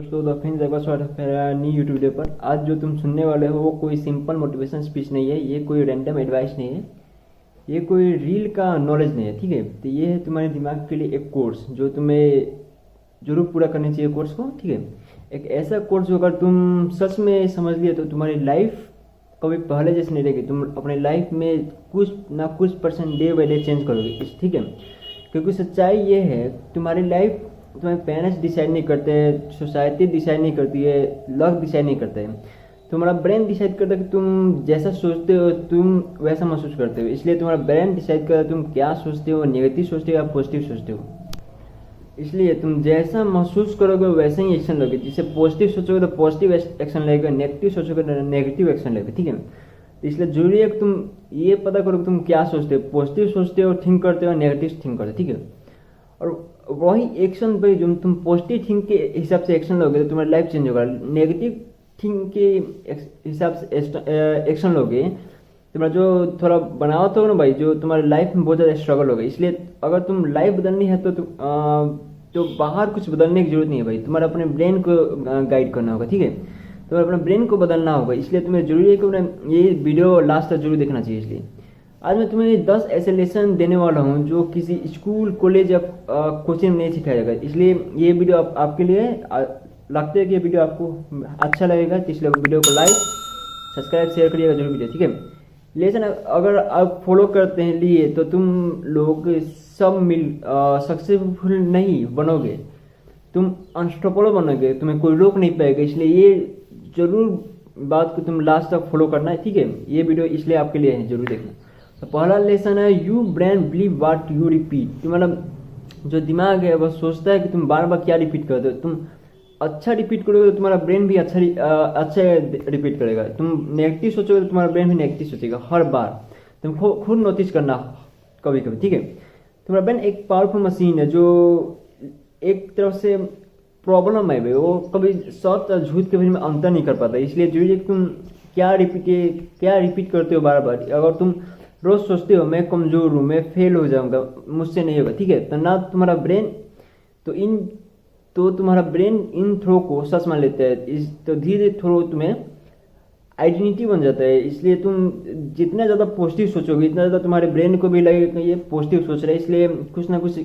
दोस्तों, the fins एक बार स्वागत है मेरा न्यू यूट्यूब वीडियो पर। आज जो तुम सुनने वाले हो वो कोई सिंपल मोटिवेशन स्पीच नहीं है, ये कोई रैंडम एडवाइस नहीं है, ये कोई रील का नॉलेज नहीं है। ठीक है, तो ये है तुम्हारे दिमाग के लिए एक कोर्स जो तुम्हें जरूर पूरा करनी चाहिए कोर्स को। ठीक है, एक ऐसा कोर्स जो अगर तुम सच में समझ लिए तो तुम्हारी लाइफ कभी पहले जैसे नहीं रहेगी। तुम अपने लाइफ में कुछ ना कुछ % डे बाई डे चेंज करोगे। ठीक है, क्योंकि सच्चाई ये है तुम्हारी लाइफ तुम्हारे पेरेंट्स डिसाइड नहीं करते हैं, सोसाइटी डिसाइड नहीं करती है, लक डिसाइड नहीं करते हैं, तुम्हारा ब्रेन डिसाइड करता है कि तुम जैसा सोचते हो तुम वैसा महसूस करते हो। इसलिए तुम्हारा ब्रेन डिसाइड करता है तुम क्या सोचते हो, नेगेटिव सोचते हो या पॉजिटिव सोचते हो। इसलिए तुम जैसा महसूस करोगे वैसे ही एक्शन लोगे। जैसे पॉजिटिव सोचोगे तो पॉजिटिव एक्शन लगेगा, नेगेटिव सोचोगे तो नेगेटिव एक्शन लगेगा। ठीक है, तो इसलिए जरूरी है कि तुम ये पता करो कि तुम क्या सोचते हो, पॉजिटिव सोचते हो थिंक करते हो, नेगेटिव थिंक करते हो। ठीक है, और वही एक्शन पे जो तुम पॉजिटिव थिंक के हिसाब से एक्शन लोगे तो तुम्हारी लाइफ चेंज होगा। नेगेटिव थिंक के हिसाब से एक्शन लोगे तुम्हारा जो थोड़ा बनावट होगा ना भाई, जो तुम्हारी लाइफ में बहुत ज़्यादा स्ट्रगल होगा। इसलिए अगर तुम लाइफ बदलनी है तो बाहर कुछ बदलने की जरूरत नहीं है भाई, तुम्हारा अपने ब्रेन को गाइड करना होगा। ठीक है, तो अपने ब्रेन को बदलना होगा। इसलिए तुम्हें जरूरी है कि ये वीडियो लास्ट तक जरूर देखना चाहिए। इसलिए आज मैं तुम्हें 10 ऐसे लेसन देने वाला हूँ जो किसी स्कूल कॉलेज या कोचिंग में नहीं सिखाया जाएगा। इसलिए ये वीडियो आपके लिए लगता है कि ये वीडियो आपको अच्छा लगेगा, तो इसलिए वीडियो को लाइक सब्सक्राइब शेयर करिएगा जरूर वीडियो। ठीक है, लेसन अगर आप फॉलो करते हैं लिए तो तुम लोग सब मिल सक्सेसफुल नहीं बनोगे, तुम अनस्टॉपेबल बनोगे, तुम्हें कोई रोक नहीं पाएगा। इसलिए ये जरूर बात को तुम लास्ट तक फॉलो करना है। ठीक है, ये वीडियो इसलिए आपके लिए है, जरूर देखना। तो पहला लेसन है you brain believe what you repeat. तुम्हारा जो दिमाग है वह सोचता है कि तुम बार बार क्या रिपीट करते हो। तुम अच्छा रिपीट करोगे तो तुम्हारा ब्रेन भी अच्छा रिपीट करेगा। तुम नेगेटिव सोचोगे तो तुम्हारा ब्रेन भी नेगेटिव सोचेगा हर बार। तुम खुद नोटिस करना कभी कभी। ठीक है, तुम्हारा ब्रेन एक पावरफुल मशीन है जो एक तरफ से प्रॉब्लम है भाई, वो कभी सच और झूठ के बीच में अंतर नहीं कर पाता। इसलिए जरूरी है कि तुम क्या रिपीट करते हो बार बार। अगर तुम रोज सोचते हो मैं कमजोर हूँ, मैं फेल हो जाऊंगा, मुझसे नहीं होगा, ठीक है, तो ना तुम्हारा ब्रेन तुम्हारा ब्रेन इन थ्रो को सच मान लेता है। तो धीरे धीरे थ्रो तुम्हें आइडेंटिटी बन जाता है। इसलिए तुम जितना ज़्यादा पॉजिटिव सोचोगे इतना ज़्यादा तुम्हारे ब्रेन को भी लगेगा कि ये पॉजिटिव सोच रहा है, इसलिए कुछ ना कुछ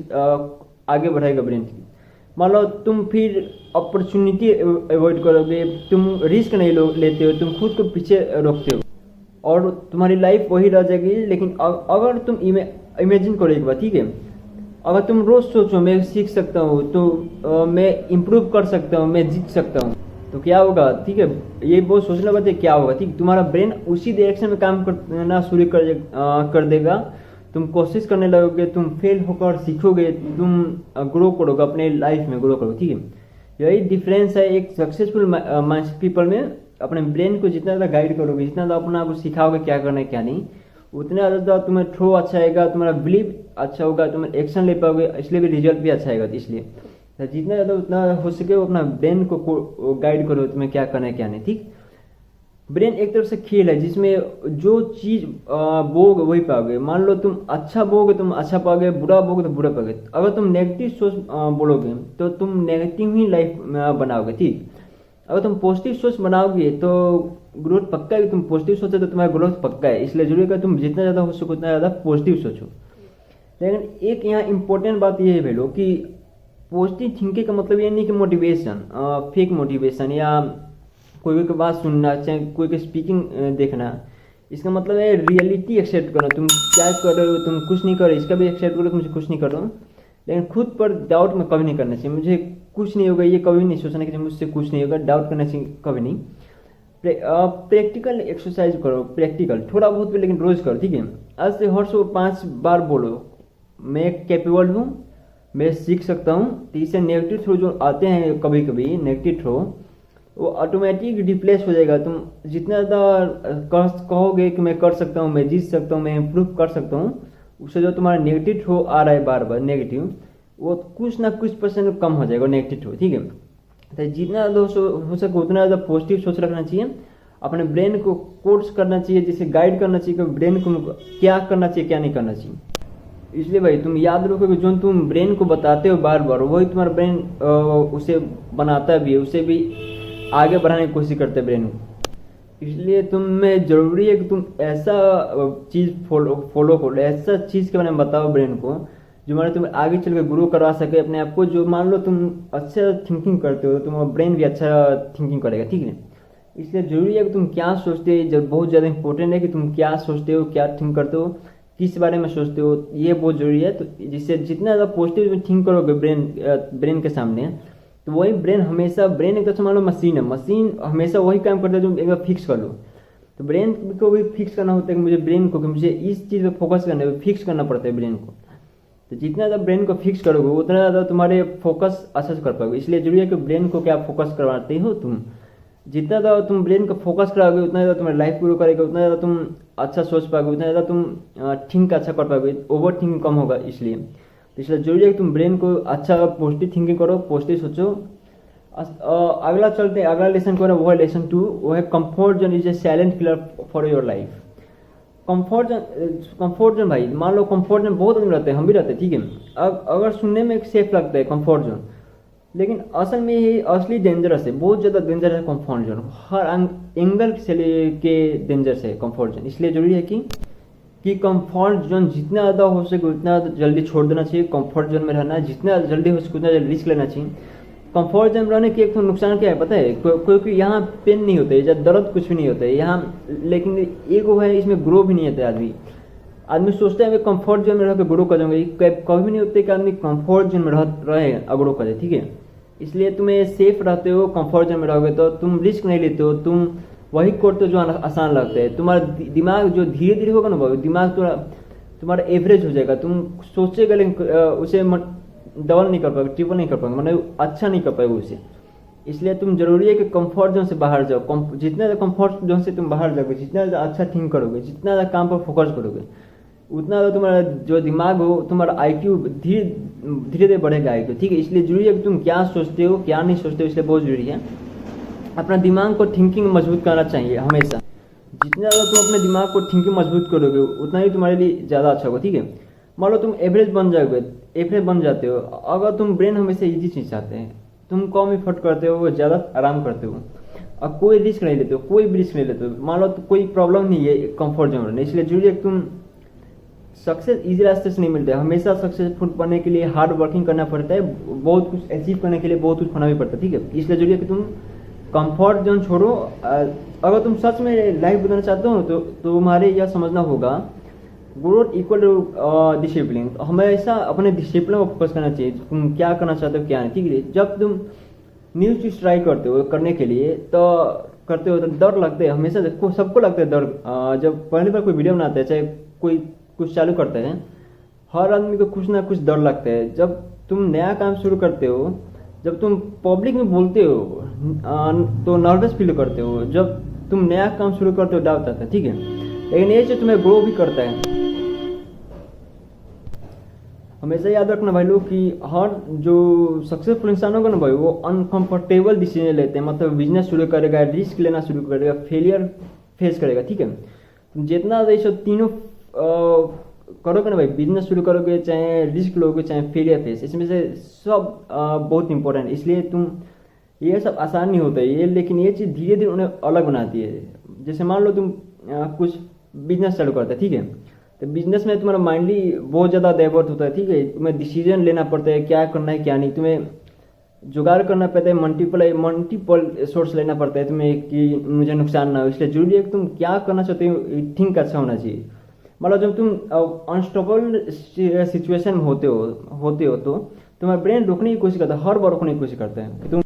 आगे बढ़ाएगा ब्रेन। मान लो तुम फिर अपॉर्चुनिटी अवॉइड करोगे, तुम रिस्क नहीं लेते हो, तुम खुद को पीछे रोकते हो और तुम्हारी लाइफ वही रह जाएगी। लेकिन अगर तुम इमेजिन करो एक बार, ठीक है, अगर तुम रोज सोचो मैं सीख सकता हूँ, तो मैं इम्प्रूव कर सकता हूँ, मैं जीत सकता हूँ, तो क्या होगा। ठीक है, ये बहुत सोचना बात है, क्या होगा। ठीक, तुम्हारा ब्रेन उसी डायरेक्शन में काम करना शुरू कर देगा। तुम कोशिश करने लगोगे, तुम फेल होकर सीखोगे, तुम ग्रो करोगे, अपने लाइफ में ग्रो करोगे। ठीक है, यही डिफरेंस है एक सक्सेसफुल माइंड पीपल में। अपने ब्रेन को जितना ज़्यादा गाइड करोगे, जितना ज़्यादा अपना आपको सिखाओगे क्या करना है क्या नहीं, उतना ज़्यादा तुम्हें थ्रो अच्छा आएगा, तुम्हारा बिलीव अच्छा होगा, तुम एक्शन ले पाओगे, इसलिए भी रिजल्ट भी अच्छा आएगा। इसलिए तो जितना ज़्यादा उतना हो सके वो अपना ब्रेन को गाइड करो, तुम्हें क्या करना है क्या नहीं। ठीक, ब्रेन एक तरफ से खेल है जिसमें जो चीज़ बोगे वही पाओगे। मान लो तुम अच्छा बोगे तुम अच्छा पाओगे, बुरा बोगे तो बुरा पाओगे। अगर तुम नेगेटिव सोच बोलोगे तो तुम नेगेटिव ही लाइफ बनाओगे। ठीक, अगर तुम पॉजिटिव सोच बनाओगे तो ग्रोथ पक्का है। तुम पॉजिटिव सोचो तो तुम्हारा ग्रोथ पक्का है। इसलिए जरूरी है तुम जितना ज़्यादा हो सको उतना ज़्यादा पॉजिटिव सोचो। लेकिन एक यहाँ इंपॉर्टेंट बात यह है भैया कि पॉजिटिव थिंकिंग का मतलब ये नहीं कि मोटिवेशन, फेक मोटिवेशन या कोई की बात सुनना, चाहे कोई की स्पीकिंग देखना। इसका मतलब है रियलिटी एक्सेप्ट करना। तुम क्या कर रहे हो, तुम कुछ नहीं कर रहे, इसका भी एक्सेप्ट करो, मुझे कुछ नहीं कर रहा हूँ। लेकिन खुद पर डाउट में कभी नहीं करना चाहिए, मुझे कुछ नहीं होगा, ये कभी नहीं सोचना कि मुझसे कुछ नहीं होगा, डाउट करना चाहिए कभी नहीं। प्रैक्टिकल एक्सरसाइज करो, प्रैक्टिकल थोड़ा बहुत भी, लेकिन रोज करो। ठीक है, आज से हर 5 बार बोलो मैं कैपेबल हूँ, मैं सीख सकता हूँ। तो इससे नेगेटिव थ्रो जो आते हैं कभी कभी नेगेटिव थ्रो, वो ऑटोमेटिक रिप्लेस हो जाएगा। तुम जितना ज़्यादा कहोगे कि मैं कर सकता हूँ, मैं जीत सकता हूँ, मैं इम्प्रूव कर सकता हूँ, उससे जो तुम्हारा नेगेटिव थ्रो आ रहा है बार बार नेगेटिव, वो कुछ ना कुछ % कम हो जाएगा नेगेटिव थ्रो। ठीक है, तो जितना हो सके उतना ज़्यादा पॉजिटिव सोच रखना चाहिए। अपने ब्रेन को कोर्स करना चाहिए, जिसे गाइड करना चाहिए कि ब्रेन को क्या करना चाहिए क्या नहीं करना चाहिए। इसलिए भाई तुम याद रखो कि जो तुम ब्रेन को बताते हो बार बार, वही तुम्हारा ब्रेन उसे बनाता भी है, उसे भी आगे बढ़ाने की कोशिश करते हैं ब्रेन को। इसलिए तुम्हें जरूरी है कि तुम ऐसा चीज़ फॉलो करो, ऐसा चीज़ के बारे में बताओ ब्रेन को जो मानो तुम आगे चल के ग्रो करवा सके अपने आप को। जो मान लो तुम अच्छा थिंकिंग करते हो, तुम्हारा ब्रेन भी अच्छा थिंकिंग करेगा, ठीक है। इसलिए जरूरी है कि तुम क्या सोचते हो, जब बहुत ज़्यादा इंपॉर्टेंट है कि तुम क्या सोचते हो, क्या थिंक करते हो, किस बारे में सोचते हो, ये बहुत जरूरी है। तो जिससे जितना ज़्यादा पॉजिटिव थिंक करोगे ब्रेन के सामने, तो वही ब्रेन हमेशा, ब्रेन एक तरह से मान लो मशीन है, मशीन हमेशा वही काम करता है जो एक बार फिक्स कर लो। तो ब्रेन को भी फिक्स करना होता है कि मुझे ब्रेन को, कि मुझे इस चीज़ पर फोकस करना है, फिक्स करना पड़ता है ब्रेन को। तो जितना ज़्यादा ब्रेन को फिक्स करोगे उतना ज़्यादा तुम्हारे फोकस अच्छे से कर पाओगे। इसलिए जरूरी है कि ब्रेन को क्या फोकस करवाते हो तुम। जितना ज़्यादा तुम ब्रेन को फोकस कराओगे उतना ज़्यादा तुम्हारी लाइफ ग्रो करेगा, उतना ज़्यादा तुम अच्छा सोच पाओगे, उतना ज़्यादा तुम थिंक अच्छा कर पाओगे, ओवर थिंकिंग कम होगा। इसलिए जरूरी है कि तुम ब्रेन को अच्छा पॉजिटिव थिंकिंग करो, पॉजिटिव सोचो। अगला चलते हैं, अगला लेसन को, वो है लेसन 2, वो है comfort zone is a silent killer for your life. Comfort zone भाई, मान लो कंफर्ट जोन बहुत आदमी रहते हैं, हम भी रहते हैं, ठीक है। अब अगर सुनने में एक सेफ लगता है कंफर्ट जोन, लेकिन असल में ये असली डेंजरस है, बहुत ज़्यादा डेंजर है कंफर्ट जोन, हर एंगल से लेके डेंजरस है कंफर्ट जोन। इसलिए जरूरी है कि कंफर्ट जोन जितना ज़्यादा हो सके उतना जल्दी छोड़ देना चाहिए। कंफर्ट जोन में रहना, जितना जल्दी हो सके उतना जल्दी रिस्क लेना चाहिए। कंफर्ट जोन में रहने की एक तो नुकसान क्या है पता है, क्योंकि यहाँ पेन नहीं होता है या दर्द कुछ भी नहीं होता है यहाँ, लेकिन एक वो है इसमें ग्रो भी नहीं होता है। आदमी सोचता है मैं कंफर्ट जोन में रह के ग्रो कर जाऊंगा, कभी भी नहीं होते कि आदमी कंफर्ट जोन में रहे ग्रो करे, ठीक है। इसलिए तुम्हें सेफ रहते हो, कंफर्ट जोन में रहोगे तो तुम रिस्क नहीं लेते हो, तुम वही करते हो जो आसान लगता है। तुम्हारा दिमाग जो धीरे धीरे होगा ना भाई, दिमाग तुम्हारा एवरेज हो जाएगा, तुम सोचेगा लेकिन उसे डबल नहीं कर पाओगे, ट्रिपल नहीं कर पाओगे, मतलब अच्छा नहीं कर पाओगे उसे। इसलिए तुम जरूरी है कि कंफर्ट जोन से बाहर जाओ। जितना ज़्यादा कंफर्ट जोन से तुम बाहर जाओगे, जितना ज़्यादा अच्छा थिंक करोगे, जितना ज़्यादा काम पर फोकस करोगे, उतना ज़्यादा तुम्हारा जो दिमाग हो, तुम्हारा IQ धीरे धीरे बढ़ेगा IQ, ठीक है। इसलिए जरूरी है कि तुम क्या सोचते हो क्या नहीं सोचते हो, इसलिए बहुत जरूरी है अपना दिमाग को थिंकिंग मजबूत करना चाहिए हमेशा। जितना ज़्यादा तुम अपने दिमाग को थिंकिंग मजबूत करोगे उतना ही तुम्हारे लिए ज़्यादा अच्छा होगा, ठीक है। मान लो तुम एवरेज बन जाते हो, अगर तुम ब्रेन हमेशा ईजी चीज़ चाहते हैं, तुम कम एफर्ट करते हो, ज़्यादा आराम करते हो, और कोई रिस्क नहीं लेते हो, कोई भी रिस्क नहीं लेते हो, मान लो तो कोई प्रॉब्लम नहीं है कंफर्ट जोन में। इसलिए जरूरी है कि तुम सक्सेस इजी रास्ते से नहीं मिलता है, हमेशा सक्सेसफुल बनने के लिए हार्ड वर्किंग करना पड़ता है, बहुत कुछ अचीव करने के लिए बहुत कुछ होना भी पड़ता है, ठीक है। इसलिए जरूरी है कि तुम कंफर्ट जोन छोड़ो। अगर तुम सच में लाइफ बनाना चाहते हो तो तुम्हारे यह समझना होगा ग्रोथ इक्वल टू डिसिप्लिन। हमेशा अपने डिसिप्लिन को फोकस करना चाहिए, तुम क्या करना चाहते हो क्या नहीं, ठीक है। जब तुम न्यू चीज ट्राई करते हो करने के लिए तो डर लगता है, हमेशा सबको लगता है डर। जब पहली बार कोई वीडियो बनाते हैं, चाहे कोई कुछ चालू करते हैं, हर आदमी को कुछ ना कुछ डर लगता है। जब तुम नया काम शुरू करते हो, जब तुम पब्लिक में बोलते हो तो नर्वस फील करते हो, जब तुम नया काम शुरू करते हो डाउट आता है, ठीक है। लेकिन ये चीज तुम्हें ग्रो भी करता है। हमेशा याद रखना भाई लोग कि हर जो सक्सेसफुल इंसान होगा ना भाई, वो अनकंफर्टेबल डिसीजन लेते हैं। मतलब बिजनेस शुरू करेगा, रिस्क लेना शुरू करेगा, फेलियर फेस करेगा, ठीक है। तुम जितना ये सब तीनों करोगे ना भाई, बिजनेस शुरू करोगे, चाहे रिस्क लोगे, चाहे फेलियर फेस, इसमें से सब बहुत इंपॉर्टेंट है। इसलिए तुम ये सब आसान नहीं होता है ये, लेकिन ये चीज़ धीरे धीरे उन्हें अलग बनाती है। जैसे मान लो तुम कुछ बिजनेस चालू करते है, ठीक है। तो बिजनेस में तुम्हारा माइंडली बहुत ज़्यादा डाइवर्ट होता है, ठीक है। तुम्हें डिसीजन लेना पड़ता है, क्या करना है क्या नहीं, तुम्हें जुगाड़ करना पड़ता है, मल्टीपल सोर्स लेना पड़ता है तुम्हें कि मुझे नुकसान ना हो। इसलिए जरूरी है कि तुम क्या करना चाहते हो, थिंक अच्छा होना चाहिए। मतलब जब तुम अनस्टॉपेबल सिचुएशन में होते हो तो तुम्हारा ब्रेन रोकने की कोशिश करता है, हर बार रोकने की कोशिश करता है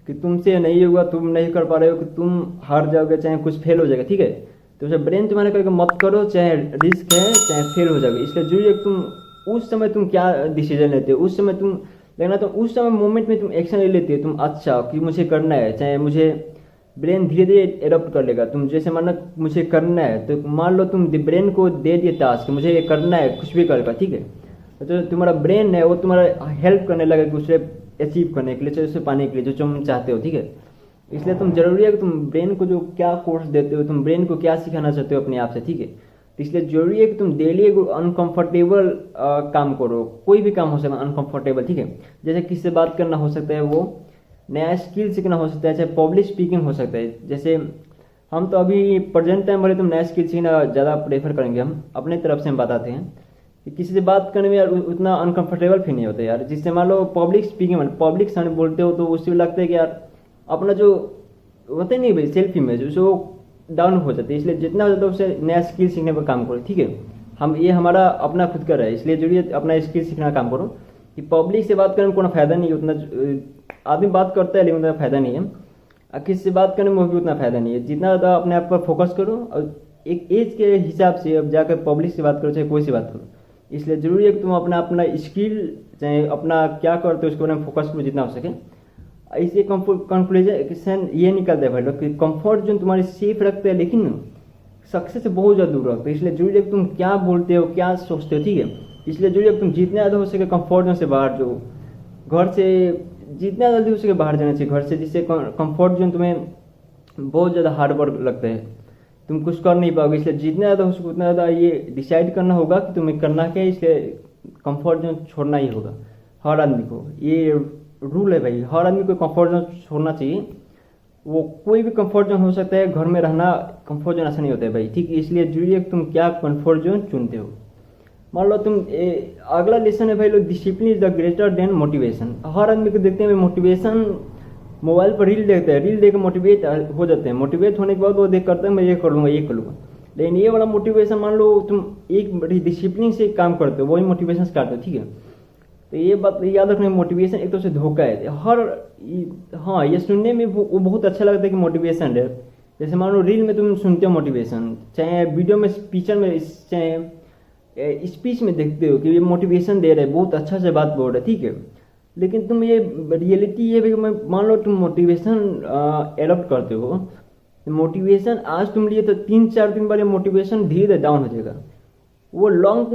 कि तुमसे नहीं होगा, तुम नहीं कर पा रहे हो, कि तुम हार जाओगे, चाहे कुछ फेल हो जाएगा, ठीक है। तो उसे ब्रेन तुम्हारे कहेगा मत करो, चाहे रिस्क है चाहे फेल हो जाएगा। इसलिए जरूरी है कि तुम उस समय तुम क्या डिसीजन लेते हो, उस समय तुम लेना, तो उस समय मोमेंट में तुम एक्शन ले लेते हो, तुम अच्छा कि मुझे करना है, चाहे मुझे ब्रेन धीरे धीरे एडप्ट कर लेगा। तुम जैसे मानो मुझे करना है, तो मान लो तुम ब्रेन को दे दिए टास्क, मुझे ये करना है, कुछ भी करेगा, ठीक है। तो तुम्हारा ब्रेन है वो तुम्हारा हेल्प करने लगेगा उसे अचीव करने के लिए, चाहे उसे पाने के लिए जो तुम चाहते हो, ठीक है। इसलिए तुम जरूरी है कि तुम ब्रेन को जो क्या कोर्स देते हो, तुम ब्रेन को क्या सिखाना चाहते हो अपने आप से, ठीक है। तो इसलिए जरूरी है कि तुम डेली एक अनकंफर्टेबल काम करो। कोई भी काम हो सकता है अनकंफर्टेबल, ठीक है। जैसे किसी से बात करना हो सकता है, वो नया स्किल सीखना हो सकता है, चाहे पब्लिक स्पीकिंग हो सकता है। जैसे हम तो अभी प्रेजेंट टाइम वाले तुम नया स्किल सीखना ज़्यादा प्रेफर करेंगे, हम अपने तरफ से हम बताते हैं कि किसी से बात करने में यार उतना अनकंफर्टेबल फील नहीं होता यार। जिससे मान लो पब्लिक स्पीकिंग पब्लिक सामने बोलते हो तो उससे लगता है कि यार अपना जो होता है नहीं भाई सेल्फ इमेज जो डाउन हो जाती है। इसलिए जितना हो जाता है उससे नया स्किल सीखने पर काम करो, ठीक है। हम ये हमारा अपना खुद का है, इसलिए जरूरी है अपना स्किल सीखना काम करो। कि पब्लिक से बात करने में कोई फायदा नहीं है, उतना आदमी बात करता है लेकिन उतना फायदा नहीं है, और किसी से बात करने में भी उतना फायदा नहीं है। जितना ज़्यादा अपने आप पर फोकस करो और एक एज के हिसाब से अब जाकर पब्लिक से बात करो चाहे कोई से बात करो। इसलिए जरूरी है कि तुम अपना अपना स्किल चाहे अपना क्या करते हो उसके बारे में फोकस करो जितना हो सके। इससे कंक्लूजन ये निकलता है भाई लोग कि कंफर्ट जोन तुम्हारी सेफ रखते हैं लेकिन सक्सेस से बहुत ज़्यादा दूर रखते हैं। इसलिए जरूरी है कि तुम क्या बोलते हो क्या सोचते हो, ठीक है। इसलिए जरूरी है कि तुम जितना ज़्यादा हो सके कंफर्ट जोन से बाहर जाओ, घर से जितना जल्दी हो सके बाहर जाना चाहिए घर से। जिससे कंफर्ट जोन तुम्हें बहुत ज़्यादा हार्ड वर्क लगता है, तुम कुछ कर नहीं पाओगे। इसलिए जितना ज़्यादा हो सके उतना ज़्यादा ये डिसाइड करना होगा कि तुम्हें करना क्या है। इसलिए कंफर्ट जोन छोड़ना ही होगा हर आदमी को, ये रूल है भाई। हर आदमी को कंफर्ट जोन छोड़ना चाहिए। वो कोई भी कंफर्ट जोन हो सकता है, घर में रहना कंफर्ट जोन ऐसा नहीं होता है भाई, ठीक है। इसलिए जरूरी है कि तुम क्या कंफर्ट जोन चुनते हो। मान लो तुम अगला लेसन है भाई लोग, discipline is the greater than motivation. हर आदमी को देखते हैं मोटिवेशन मोबाइल पर रील देखते हैं, रील देख के मोटिवेट हो जाते हैं। मोटिवेट होने के बाद वो देख करते हैं मैं ये कर लूँगा ये कर लूँगा। लेकिन ये वाला मोटिवेशन मान लो तुम एक बड़ी डिसिप्लिन से काम करते हो वही मोटिवेशन से करते हो, ठीक है। तो ये बात याद रखना, मोटिवेशन एक तरह से धोखा है हर। हाँ ये सुनने में वो बहुत अच्छा लगता है कि मोटिवेशन है। जैसे मान लो रील में तुम सुनते हो मोटिवेशन, चाहे वीडियो में पिक्चर में चाहे स्पीच में देखते हो कि ये मोटिवेशन दे रहे हैं, बहुत अच्छा से बात बोल रहे हैं, ठीक है। लेकिन तुम ये रियलिटी ये मान लो तुम मोटिवेशन एडॉप्ट करते हो, मोटिवेशन आज तुम लिए तो 3-4 दिन बाद मोटिवेशन धीरे धीरे डाउन हो जाएगा। वो लॉन्ग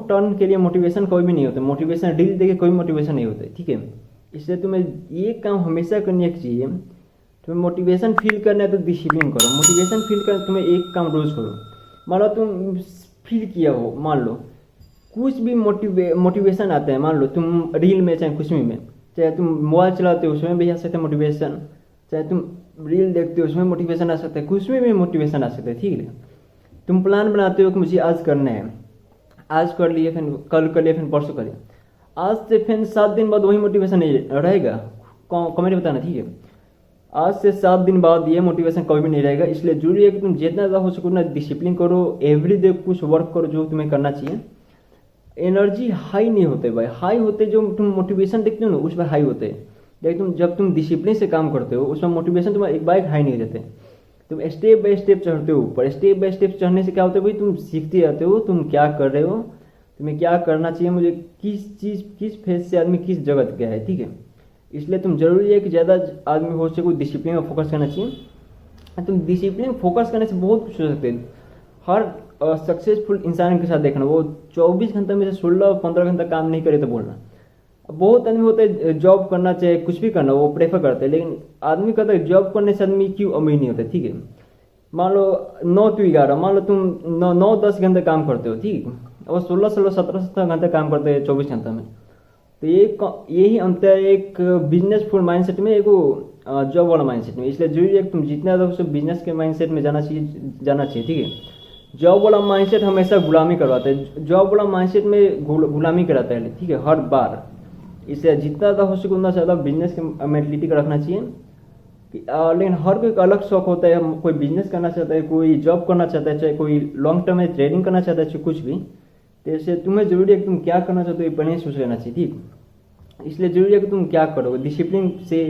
टर्म के लिए मोटिवेशन कोई भी नहीं होता। मोटिवेशन रील देके कोई मोटिवेशन नहीं होता है, ठीक है। इसलिए तुम्हें ये काम हमेशा करने चाहिए। तुम्हें मोटिवेशन फील करना है तो डिसिप्लिन करो। मोटिवेशन फील करना तुम्हें एक काम रोज करो। मान लो तुम फील किया हो, मान लो कुछ भी मोटिवेशन आता है, मान लो तुम रील में चाहे कुछ भी में, चाहे तुम मोबाइल चलाते हो उसमें भी आ सकता है मोटिवेशन, चाहे तुम रील देखते हो उसमें मोटिवेशन आ सकता है, कुछ में भी मोटिवेशन आ सकता है, ठीक है। तुम प्लान बनाते हो कि मुझे आज करना है, आज कर लिए फिर कल कर लिए फिर परसों कर लिया, आज से फिर 7 दिन बाद वही मोटिवेशन नहीं रहेगा। कमेंट बताना, ठीक है। आज से 7 दिन बाद ये मोटिवेशन कभी भी नहीं रहेगा। इसलिए जरूरी है कि तुम जितना ज़्यादा हो सके उतना डिसिप्लिन करो, एवरीडे कुछ वर्क करो जो तुम्हें करना चाहिए। एनर्जी हाई नहीं होते भाई, हाई होते जो तुम मोटिवेशन देखते हो ना उस पर हाई होते हैं, लेकिन जब तुम डिसिप्लिन से काम करते हो उसमें मोटिवेशन तुम्हारा एक बाइक हाई नहीं रहते। तुम स्टेप बाय स्टेप चढ़ते हो ऊपर। स्टेप बाय स्टेप चढ़ने से क्या होता है भाई, तुम सीखते रहते हो तुम क्या कर रहे हो, तुम्हें क्या करना चाहिए, मुझे किस फेज से आदमी किस जगह गया है, ठीक है। इसलिए तुम जरूरी है कि ज़्यादा आदमी हो सके डिसिप्लिन में फोकस करना चाहिए। तुम डिसिप्लिन फोकस करने से बहुत कुछ हो सकते हैं। हर सक्सेसफुल इंसान के साथ देखना, वो 24 घंटे में से 16-15 घंटा काम नहीं करे तो बोलना। बहुत आदमी होता है जॉब करना चाहे कुछ भी करना वो प्रेफर करते हैं, लेकिन आदमी कहता है जॉब करने से आदमी क्यों अमीर नहीं होता, ठीक है। मान लो 9 to 11, मान लो तुम 9-10 घंटे काम करते हो, ठीक, और 16-17 घंटे काम करते हैं 24 घंटे में। तो यही अंतर है एक बिजनेसफुल माइंडसेट में, एक जॉब वाला माइंडसेट में। इसलिए जरूरी है कि तुम जितना ज़्यादा बिजनेस के माइंडसेट में जाना चाहिए, ठीक है। जॉब वाला माइंडसेट हमेशा गुलामी करवाता है, जॉब वाला माइंडसेट में गुलामी कराता है, ठीक है, हर बार। इसलिए जितना ज़्यादा हो सके उतना ज़्यादा बिजनेस के मेंटलिटी का रखना चाहिए। लेकिन हर कोई अलग शौक होता है, कोई बिजनेस करना चाहता है, कोई जॉब करना चाहता है, चाहे कोई लॉन्ग टर्म में ट्रेडिंग करना चाहता है, चाहे कुछ भी। तो इसलिए तुम्हें जरूरी है कि तुम क्या करना चाहते हो ये पहले सोच लेना चाहिए, ठीक। इसलिए जरूरी है कि तुम क्या करोगे, डिसिप्लिन से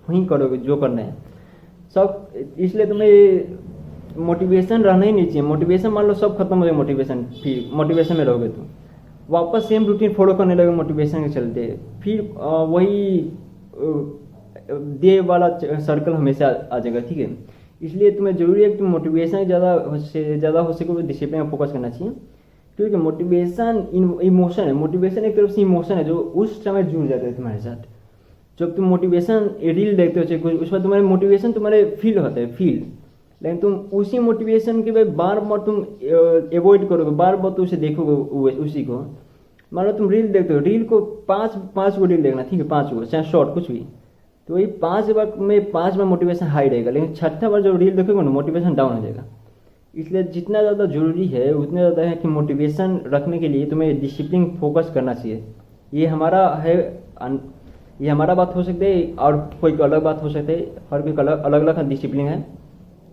वहीं करोगे जो करना है सब। इसलिए तुम्हें मोटिवेशन रहना ही नहीं चाहिए। मोटिवेशन मान लो सब खत्म हो जाए, मोटिवेशन में रहोगे तो वापस सेम रूटीन फॉलो करने लगे मोटिवेशन के चलते, फिर वही दे वाला सर्कल हमेशा आ जाएगा, ठीक है। इसलिए तुम्हें जरूरी है कि तुम मोटिवेशन ज़्यादा हो सके डिसिप्लिन में फोकस करना चाहिए, क्योंकि मोटिवेशन इमोशन है। मोटिवेशन एक तरफ से इमोशन है जो उस समय जुड़ जाता है तुम्हारे साथ। जब तुम मोटिवेशन रील देखते हो चाहे कुछ, उसमें तुम्हारे मोटिवेशन तुम्हारे फील होता है, फील लेकिन तुम उसी मोटिवेशन के भाई बार बार तुम एवॉइड करोगे, बार बार तुम उसे देखोगे उसी को। मान लो तुम रील देखते हो, रील को पाँच को रील देखना, ठीक है, 5 को चाहे शॉर्ट कुछ भी, तो वही 5 बार में 5 बार मोटिवेशन हाई रहेगा, लेकिन छठा बार जब रील देखोगे ना मोटिवेशन डाउन हो जाएगा। इसलिए जितना ज़्यादा जरूरी है उतना ज़्यादा है कि मोटिवेशन रखने के लिए तुम्हें डिसिप्लिन फोकस करना चाहिए। ये हमारा है, ये हमारा बात हो सकता है और कोई अलग बात हो सकता है, हर कोई अलग अलग डिसिप्लिन है।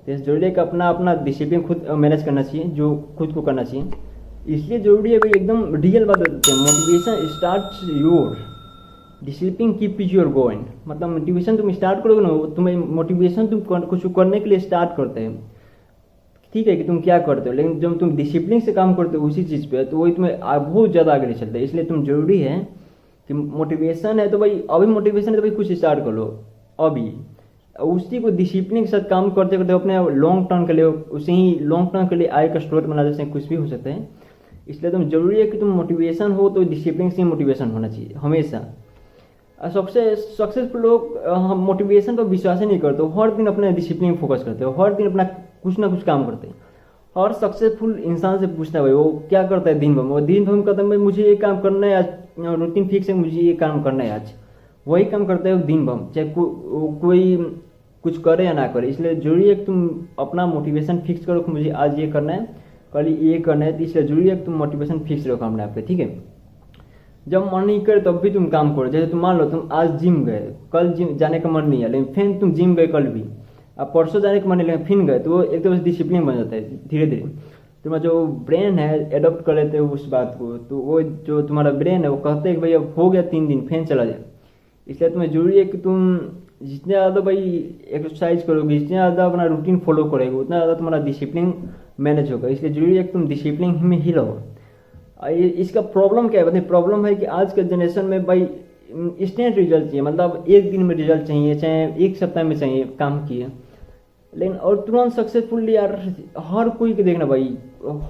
तो जरूरी है कि अपना अपना डिसिप्लिन खुद मैनेज करना चाहिए, जो खुद को करना चाहिए। इसलिए जरूरी है भाई, एकदम रियल बात बताते हैं, motivation start your discipline keep is your going. मतलब मोटिवेशन तुम स्टार्ट करोगे ना, तुम्हें मोटिवेशन तुम कुछ करने के लिए स्टार्ट करते हैं, ठीक है, कि तुम क्या करते हो, लेकिन जब तुम डिसिप्लिन से काम करते हो उसी चीज़ पे, तो वही तुम्हें बहुत ज़्यादा आगे ले चलता है। इसलिए तुम जरूरी है कि मोटिवेशन है तो भाई अभी मोटिवेशन है तो भाई कुछ स्टार्ट कर लो अभी, उसी को डिसिप्लिन के साथ काम करते करते अपने लॉन्ग टर्म के लिए, उसे ही लॉन्ग टर्म के लिए आय का स्रोत बना देते हैं, कुछ भी हो सकता है। इसलिए तुम जरूरी है कि तुम मोटिवेशन हो तो डिसिप्लिन से मोटिवेशन होना चाहिए हमेशा। सबसे सक्सेसफुल लोग हम मोटिवेशन पर विश्वास ही नहीं करते, हर दिन अपने डिसिप्लिन फोकस करते हो, हर दिन अपना कुछ ना कुछ काम करते हैं। और सक्सेसफुल इंसान से पूछना भाई वो क्या करता है दिन भर, वो दिन भर कहता है भाई मुझे ये काम करना है आज, रूटीन फिक्स है, मुझे ये काम करना है आज, वही काम करता है दिन भर, चाहे कोई कुछ करे या ना करे। इसलिए जरूरी है कि तुम अपना मोटिवेशन फिक्स करो कि मुझे आज ये करना है, कल ये करना है। तो इसलिए जरूरी है कि तुम मोटिवेशन फिक्स रखो अपने आप पे, ठीक है। जब मन नहीं करे तब भी तुम काम करो। जैसे तुम मान लो तुम आज जिम गए, कल जिम जाने का मन नहीं है, लेकिन फिर तुम जिम गए कल भी, अब परसों जाने का मन नहीं लेकिन फिर गए, तो वो एक तो डिसिप्लिन बन जाता है धीरे धीरे। तुम्हारा जो ब्रेन है एडॉप्ट कर लेते हो उस बात को, तो वो जो तुम्हारा ब्रेन है वो कहते हैं कि भाई अब हो गया 3 दिन, फिर चला जाए। इसलिए तुम्हें जरूरी है कि तुम जितने ज़्यादा भाई एक्सरसाइज करोगे, जितने ज़्यादा अपना रूटीन फॉलो करोगे, उतना ज़्यादा तुम्हारा डिसिप्लिन मैनेज होगा। इसलिए जरूरी है कि तुम डिसिप्लिन में ही रहो। इसका प्रॉब्लम क्या है बताइए, प्रॉब्लम है कि आज के जनरेशन में भाई इंस्टेंट रिजल्ट चाहिए, मतलब 1 दिन में रिजल्ट चाहिए, चाहे 1 सप्ताह में चाहिए काम किए, लेकिन और तुरंत सक्सेसफुल। यार हर कोई को देखना भाई,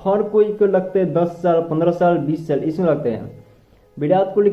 हर कोई को लगते हैं 10 साल 15 साल 20 साल इसमें लगते हैं। विराट कोहली